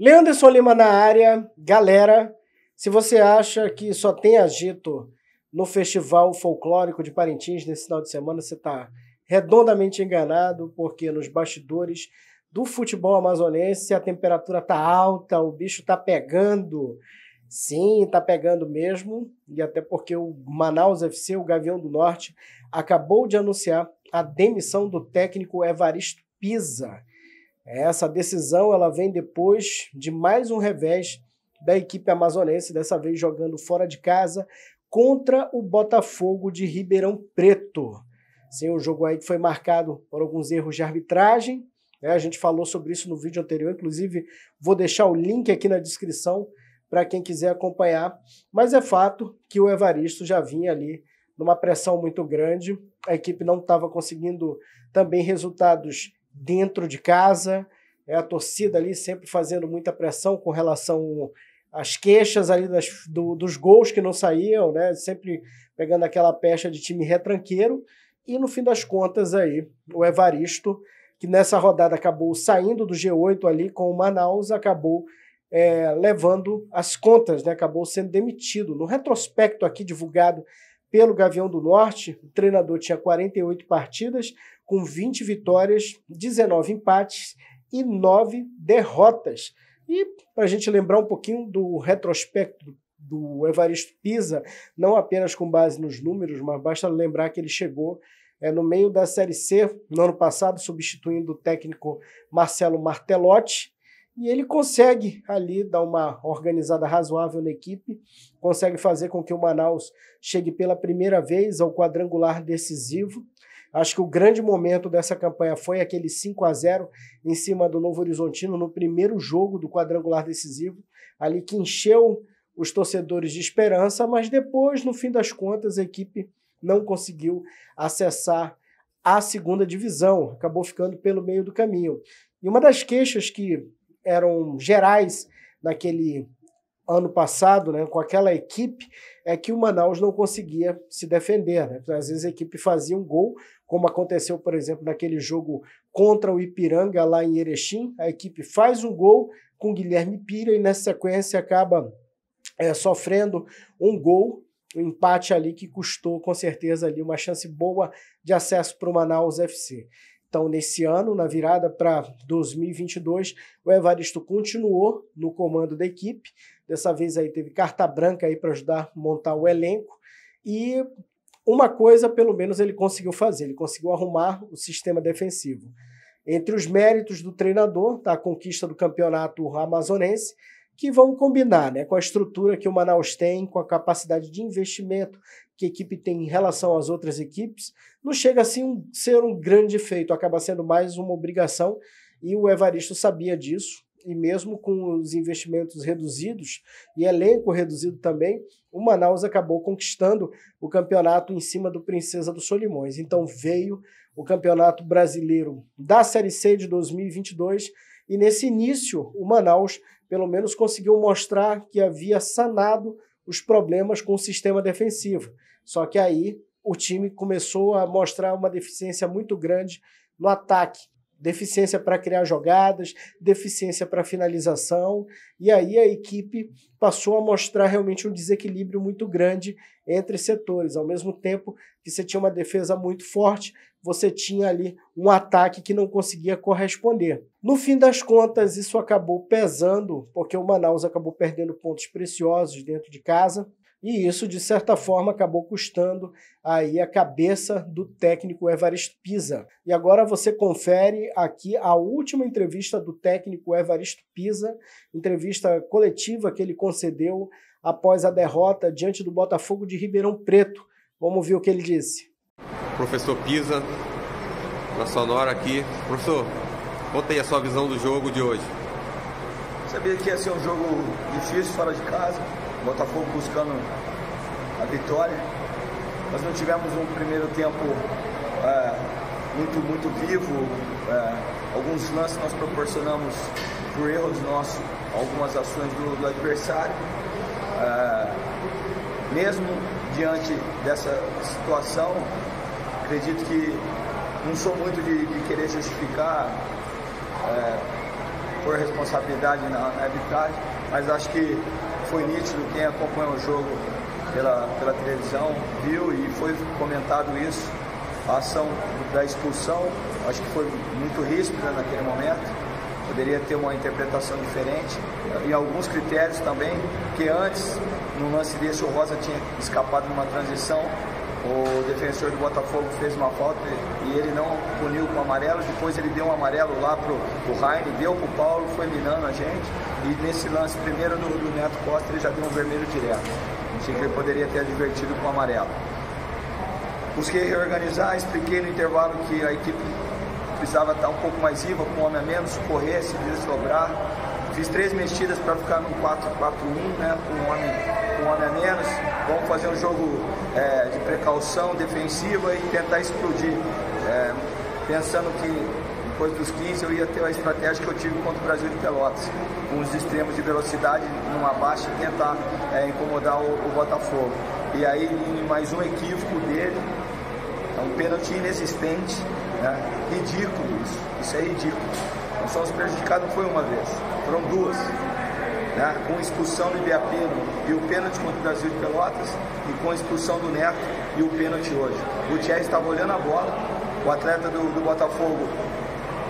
Leanderson Lima na área. Galera, se você acha que só tem agito no Festival Folclórico de Parintins nesse final de semana, você está redondamente enganado, porque nos bastidores do futebol amazonense a temperatura está alta, o bicho está pegando. Sim, está pegando mesmo, e até porque o Manaus FC, o Gavião do Norte, acabou de anunciar a demissão do técnico Evaristo Pisa. Essa decisão ela vem depois de mais um revés da equipe amazonense, dessa vez jogando fora de casa contra o Botafogo de Ribeirão Preto. Sim, o jogo aí que foi marcado por alguns erros de arbitragem, né? A gente falou sobre isso no vídeo anterior, inclusive vou deixar o link aqui na descrição para quem quiser acompanhar, mas é fato que o Evaristo já vinha ali numa pressão muito grande, a equipe não estava conseguindo também resultados dentro de casa, a torcida ali sempre fazendo muita pressão com relação às queixas ali dos gols que não saíam, né? Sempre pegando aquela pecha de time retranqueiro, e no fim das contas aí, o Evaristo, que nessa rodada acabou saindo do G8 ali com o Manaus, acabou levando as contas, né? Acabou sendo demitido. No retrospecto aqui divulgado pelo Gavião do Norte, o treinador tinha 48 partidas, com 20 vitórias, 19 empates e 9 derrotas. E para a gente lembrar um pouquinho do retrospecto do Evaristo Pisa, não apenas com base nos números, mas basta lembrar que ele chegou no meio da Série C, no ano passado, substituindo o técnico Marcelo Martelotti, e ele consegue ali dar uma organizada razoável na equipe, consegue fazer com que o Manaus chegue pela primeira vez ao quadrangular decisivo. Acho que o grande momento dessa campanha foi aquele 5-0 em cima do Novo Horizontino no primeiro jogo do quadrangular decisivo, ali que encheu os torcedores de esperança, mas depois, no fim das contas, a equipe não conseguiu acessar a segunda divisão, acabou ficando pelo meio do caminho. E uma das queixas que eram gerais naquele ano passado, né, com aquela equipe, é que o Manaus não conseguia se defender, né? Às vezes a equipe fazia um gol, como aconteceu, por exemplo, naquele jogo contra o Ipiranga, lá em Erechim, a equipe faz um gol com Guilherme Pira e nessa sequência acaba sofrendo um gol, um empate ali que custou com certeza ali uma chance boa de acesso para o Manaus FC. Então, nesse ano, na virada para 2022, o Evaristo continuou no comando da equipe. Dessa vez aí teve carta branca aí para ajudar a montar o elenco. E uma coisa, pelo menos, ele conseguiu fazer. Ele conseguiu arrumar o sistema defensivo. Entre os méritos do treinador, tá a conquista do campeonato amazonense, que vão combinar, né, com a estrutura que o Manaus tem, com a capacidade de investimento que a equipe tem em relação às outras equipes. Não chega assim ser um grande feito, acaba sendo mais uma obrigação, e o Evaristo sabia disso, e mesmo com os investimentos reduzidos e elenco reduzido também, o Manaus acabou conquistando o campeonato em cima do Princesa dos Solimões. Então veio o Campeonato Brasileiro da Série C de 2022, e nesse início o Manaus pelo menos conseguiu mostrar que havia sanado os problemas com o sistema defensivo. Só que aí o time começou a mostrar uma deficiência muito grande no ataque. Deficiência para criar jogadas, deficiência para finalização, e aí a equipe passou a mostrar realmente um desequilíbrio muito grande entre setores. Ao mesmo tempo que você tinha uma defesa muito forte, você tinha ali um ataque que não conseguia corresponder. No fim das contas, isso acabou pesando, porque o Manaus acabou perdendo pontos preciosos dentro de casa, e isso, de certa forma, acabou custando aí a cabeça do técnico Evaristo Pisa. E agora você confere aqui a última entrevista do técnico Evaristo Pisa, entrevista coletiva que ele concedeu após a derrota diante do Botafogo de Ribeirão Preto. Vamos ver o que ele disse. Professor Pisa, na Sonora aqui. Professor, conta aí a sua visão do jogo de hoje. Sabia que ia ser um jogo difícil fora de casa. Botafogo buscando a vitória. Nós não tivemos um primeiro tempo muito vivo. Alguns lances nós proporcionamos por erros nossos, algumas ações do adversário. Mesmo diante dessa situação, acredito que não sou muito de querer justificar por responsabilidade na arbitragem, mas acho que foi nítido, quem acompanhou o jogo pela televisão viu e foi comentado isso, a ação da expulsão, acho que foi muito ríspida naquele momento, poderia ter uma interpretação diferente, e alguns critérios também, que antes, no lance desse, o Rosa tinha escapado de uma transição, o defensor do Botafogo fez uma falta e ele não puniu com o amarelo, depois ele deu um amarelo lá pro Raine, deu pro Paulo, foi minando a gente, e nesse lance primeiro do Neto Costa ele já deu um vermelho direto, achei que ele poderia ter advertido com o amarelo. Busquei reorganizar, expliquei no intervalo que a equipe precisava estar um pouco mais viva, com um homem a menos, correr, se desdobrar. Fiz 3 mexidas para ficar num 4-4-1, né, com um homem a menos. Vamos fazer um jogo de precaução defensiva e tentar explodir. Pensando que depois dos 15 eu ia ter a estratégia que eu tive contra o Brasil de Pelotas, com os extremos de velocidade numa baixa e tentar incomodar o Botafogo. E aí mais um equívoco dele, um pênalti inexistente, né? Ridículo isso é ridículo. Nós somos prejudicados, não foi uma vez, foram 2, né? Com expulsão do Ibiapino e o pênalti contra o Brasil de Pelotas, e com a expulsão do Neto e o pênalti hoje. O Gutierrez estava olhando a bola, o atleta do Botafogo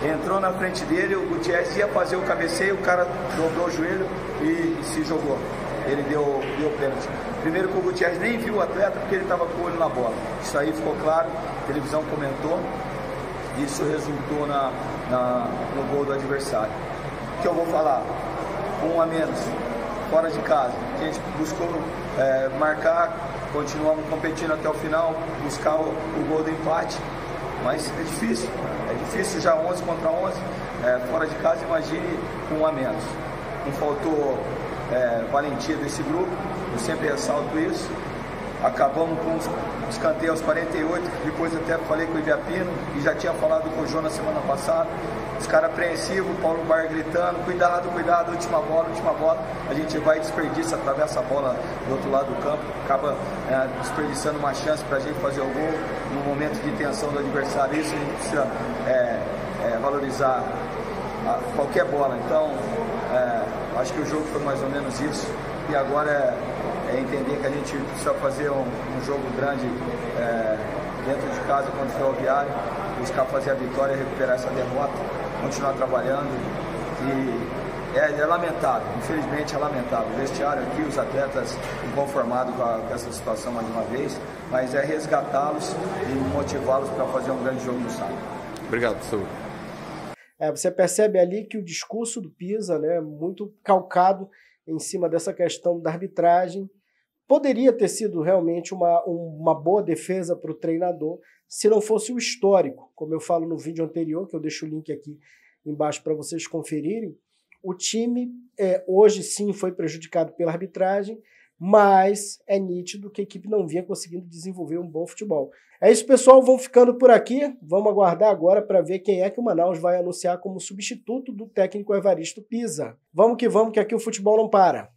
entrou na frente dele, o Gutierrez ia fazer o cabeceio, o cara dobrou o joelho e se jogou. Ele deu pênalti. Primeiro que o Gutierrez nem viu o atleta porque ele estava com o olho na bola. Isso aí ficou claro, a televisão comentou. Isso resultou no gol do adversário. O que eu vou falar? Um a menos, fora de casa. A gente buscou marcar, continuamos competindo até o final, buscar o gol do empate. Mas é difícil já 11 contra 11, fora de casa, imagine com um a menos. Não faltou valentia desse grupo, eu sempre ressalto isso. Acabamos com os escanteios aos 48, depois até falei com o Ibiapino e já tinha falado com o João na semana passada. Os caras apreensivos, o Paulo Bar gritando, cuidado, cuidado, última bola, a gente vai e desperdiça, atravessa a bola do outro lado do campo, acaba desperdiçando uma chance para a gente fazer o gol no momento de tensão do adversário. Isso a gente precisa valorizar qualquer bola. Então, acho que o jogo foi mais ou menos isso, e agora é entender que a gente precisa fazer um jogo grande dentro de casa contra o Ferroviário, buscar fazer a vitória, recuperar essa derrota, continuar trabalhando. E é lamentável, infelizmente é lamentável. O vestiário aqui, os atletas inconformados com essa situação mais uma vez, mas é resgatá-los e motivá-los para fazer um grande jogo no sábado. Obrigado, professor. Você percebe ali que o discurso do Pisa, né, muito calcado em cima dessa questão da arbitragem, poderia ter sido realmente uma boa defesa para o treinador se não fosse o histórico. Como eu falo no vídeo anterior, que eu deixo o link aqui embaixo para vocês conferirem, o time hoje sim foi prejudicado pela arbitragem, mas é nítido que a equipe não vinha conseguindo desenvolver um bom futebol. É isso, pessoal, vamos ficando por aqui. Vamos aguardar agora para ver quem é que o Manaus vai anunciar como substituto do técnico Evaristo Pisa. Vamos que aqui o futebol não para.